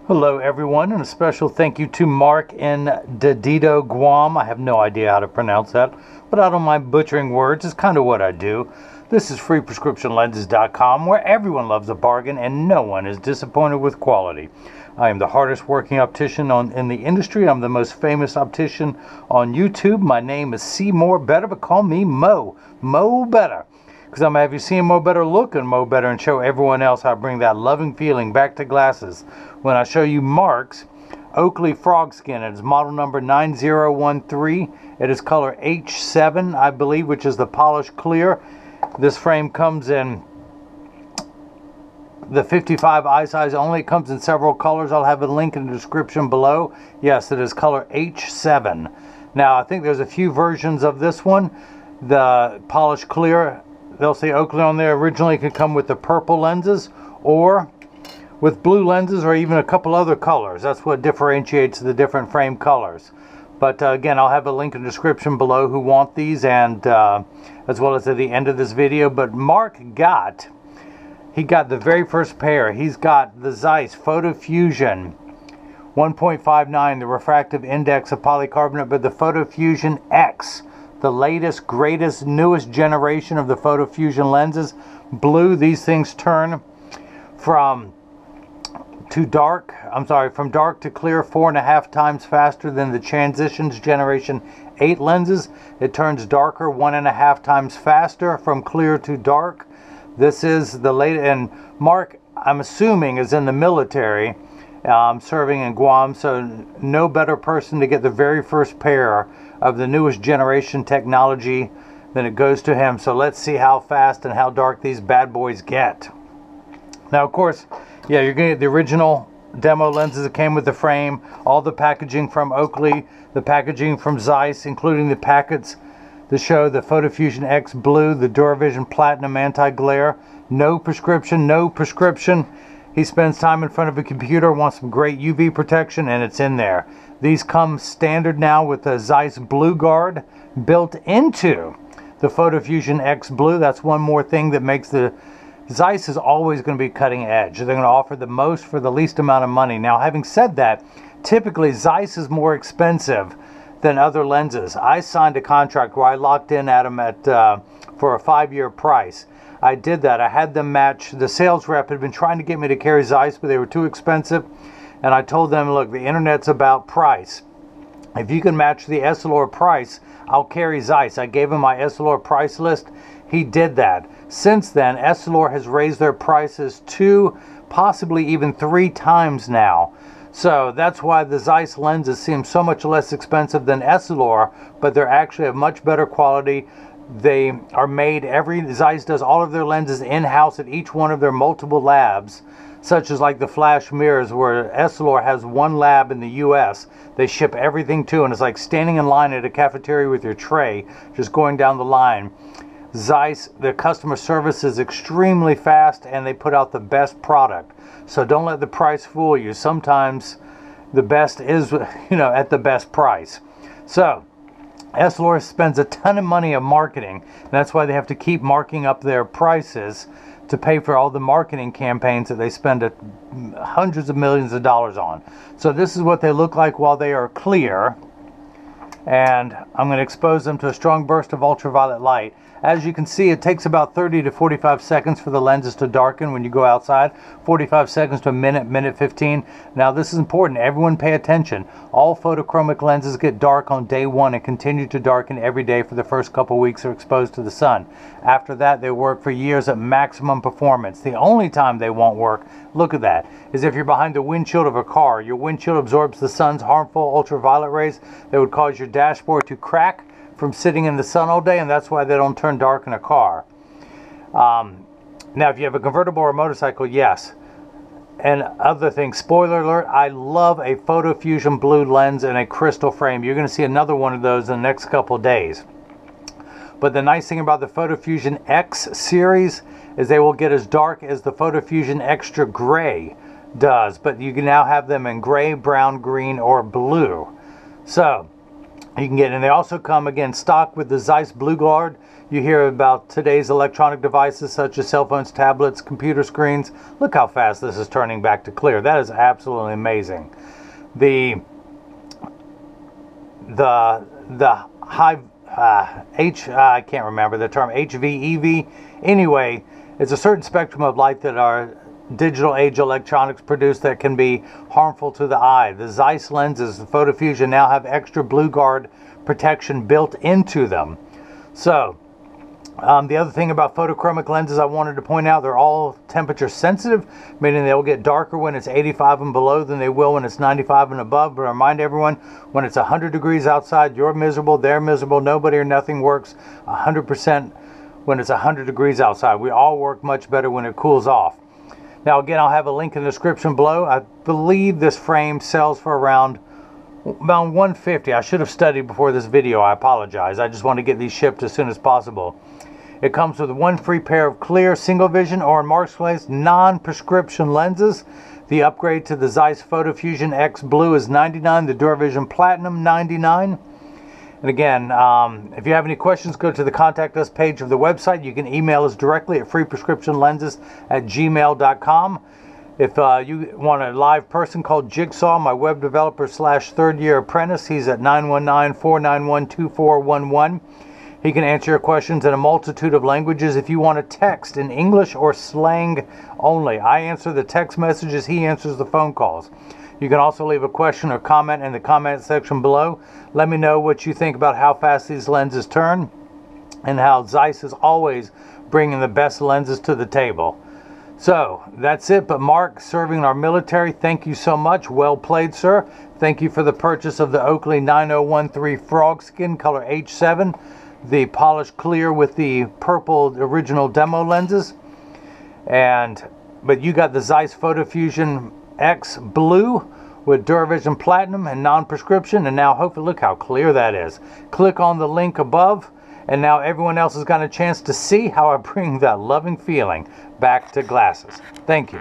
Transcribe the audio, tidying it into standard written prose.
Hello everyone, and a special thank you to Mark in Dededo Guam. I have no idea how to pronounce that, but I don't mind butchering words. It's kind of what I do. This is freeprescriptionlenses.com, where everyone loves a bargain and no one is disappointed with quality. I am the hardest working optician in the industry. I'm the most famous optician on YouTube. My name is C More Better, but call me Mo Better. Because I'm going to have you see Mo Better look and Mo Better and show everyone else how to bring that loving feeling back to glasses when I show you Mark's Oakley Frogskin. It is model number 9013. It is color H7, I believe, which is the polished clear. This frame comes in the 55 eye size only. It comes in several colors. I'll have a link in the description below. Yes, it is color H7. Now, I think there's a few versions of this one. The polished clear, they'll say Oakley on there. Originally, it could come with the purple lenses or with blue lenses or even a couple other colors. That's what differentiates the different frame colors. But again, I'll have a link in the description below who want these, and as well as at the end of this video. But Mark got the very first pair. He's got the Zeiss Photofusion 1.59, the refractive index of polycarbonate, but the Photofusion X, the latest, greatest, newest generation of the Photofusion lenses. Blue, these things turn from dark to clear 4.5 times faster than the Transitions Generation 8 lenses. It turns darker 1.5 times faster from clear to dark. This is the latest, and Mark, I'm assuming, is in the military, serving in Guam, so no better person to get the very first pair of the newest generation technology than it goes to him. So let's see how fast and how dark these bad boys get. Now, of course, yeah, you're going to get the original demo lenses that came with the frame, all the packaging from Oakley, the packaging from Zeiss, including the packets that show the Photofusion X Blue, the Duravision Platinum anti-glare. No prescription. He spends time in front of a computer, wants some great UV protection, and it's in there. These come standard now with the Zeiss BlueGuard built into the Photofusion X Blue. That's one more thing that makes the Zeiss is always going to be cutting edge. They're going to offer the most for the least amount of money. Now, having said that, typically Zeiss is more expensive than other lenses. I signed a contract where I locked in at them for a 5-year price. I did that. I had them match. The sales rep had been trying to get me to carry Zeiss, but they were too expensive. And I told them, look, the internet's about price. If you can match the Essilor price, I'll carry Zeiss. I gave him my Essilor price list. He did that. Since then, Essilor has raised their prices 2, possibly even 3 times now. So that's why the Zeiss lenses seem so much less expensive than Essilor, but they're actually of much better quality. They are made, Zeiss does all of their lenses in-house at each one of their multiple labs, such as like the flash mirrors, where Essilor has one lab in the US they ship everything to, and it's like standing in line at a cafeteria with your tray, just going down the line. Zeiss, their customer service is extremely fast, and they put out the best product. So don't let the price fool you. Sometimes the best is, at the best price. So Essilor spends a ton of money on marketing, and that's why they have to keep marking up their prices to pay for all the marketing campaigns that they spend hundreds of millions of dollars on. So this is what they look like while they are clear, and I'm going to expose them to a strong burst of ultraviolet light. As you can see, it takes about 30 to 45 seconds for the lenses to darken when you go outside. 45 seconds to a minute 15. Now, this is important. Everyone pay attention. All photochromic lenses get dark on day 1 and continue to darken every day for the first couple weeks they're exposed to the sun. After that, they work for years at maximum performance. The only time they won't work, look at that, is if you're behind the windshield of a car. Your windshield absorbs the sun's harmful ultraviolet rays that would cause your dashboard to crack from sitting in the sun all day, and that's why they don't turn dark in a car. Now, if you have a convertible or a motorcycle, yes. And other things, spoiler alert, I love a Photofusion blue lens and a crystal frame. You're going to see another one of those in the next couple days. But the nice thing about the Photofusion X series is they will get as dark as the Photofusion Extra Gray does, but you can now have them in gray, brown, green, or blue. So you can get, and they also come again stock with the Zeiss BlueGuard. You hear about today's electronic devices such as cell phones, tablets, computer screens. Look how fast this is turning back to clear. That is absolutely amazing. The high I can't remember the term, HVEV. Anyway, it's a certain spectrum of light that our digital age electronics produce that can be harmful to the eye. The Zeiss lenses, the Photofusion, now have extra BlueGuard protection built into them. So the other thing about photochromic lenses I wanted to point out, they're all temperature sensitive, meaning they'll get darker when it's 85 and below than they will when it's 95 and above. But I remind everyone, when it's 100 degrees outside, you're miserable, they're miserable, nobody or nothing works 100% when it's 100 degrees outside. We all work much better when it cools off. Now again, I'll have a link in the description below. I believe this frame sells for around $150. I should have studied before this video, I apologize. I just want to get these shipped as soon as possible. It comes with one free pair of clear single vision or in Mark's case non-prescription lenses. The upgrade to the Zeiss Photofusion X Blue is $99, the Duravision Platinum $99. And again, if you have any questions, go to the contact us page of the website. You can email us directly at freeprescriptionlenses@gmail.com. If you want a live person, call Jigsaw, my web developer / third-year apprentice. He's at 919-491-2411. He can answer your questions in a multitude of languages. If you want to text in English or slang only, I answer the text messages, he answers the phone calls. You can also leave a question or comment in the comment section below. Let me know what you think about how fast these lenses turn and how Zeiss is always bringing the best lenses to the table. So that's it. But Mark, serving our military, thank you so much. Well played, sir. Thank you for the purchase of the Oakley 9013 Frogskin color H7, the polished clear with the purple original demo lenses. But you got the Zeiss Photofusion X Blue with Duravision Platinum and non-prescription, and now hopefully look how clear that is. Click on the link above, and now everyone else has got a chance to see how I bring that loving feeling back to glasses. Thank you.